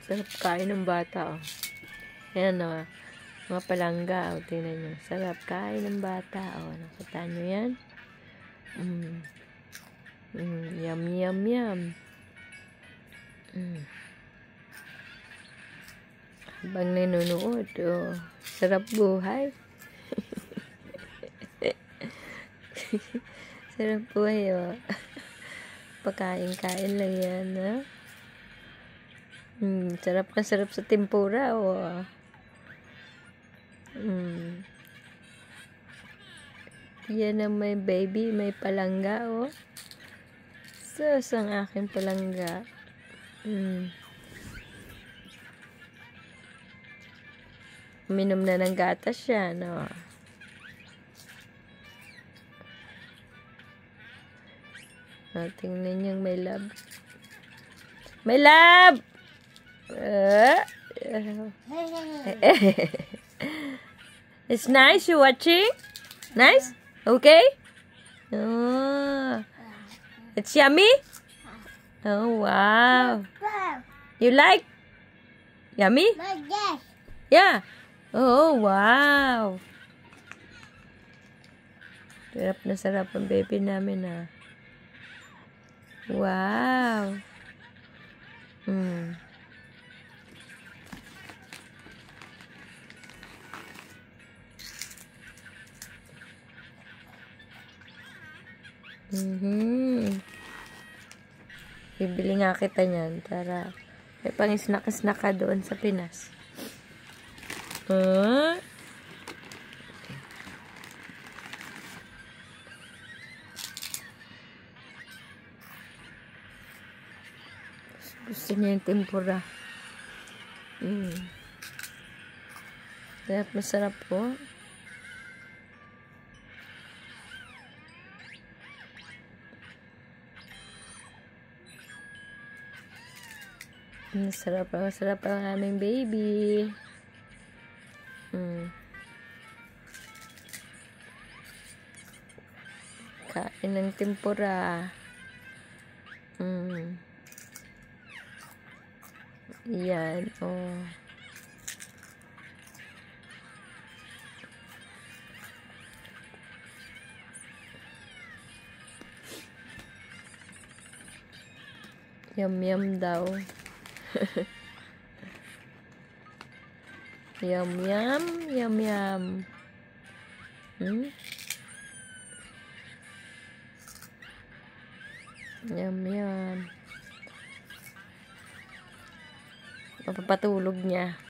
Sarap kain ng bata, oh. Ayan, oh. Mga palangga, oh. Tingnan nyo. Sarap kain ng bata, oh. Nakita nyo yan? Yum, yum, yum. Habang nanonood, oh. Sarap buhay. Sarap buhay, oh. Pakain-kain lang yan, ha? Sarap na sarap sa tempura, oh. Yan ang may baby, may palangga, oh. Sus, ang aking palangga. Minom na ng gatas siya, no? Oh, tingnan niyang may love. May love! It's nice you watching? Nice? Okay? Oh. It's yummy? Oh, wow. You like? Yummy? Yeah. Oh, wow. Sarap na sarap ang baby namin, ah. Wow. Bibili nga kita niyan para may pang-snack-snack ka doon sa Pinas. Gusto niya yung tempura. Sarap, masarap po. Masarap ang aming baby. Kain ng tempura. Yan, oh. Yum, yum daw. Yum, yum, yum, yum. Yum, yum. Mapapatulog niya.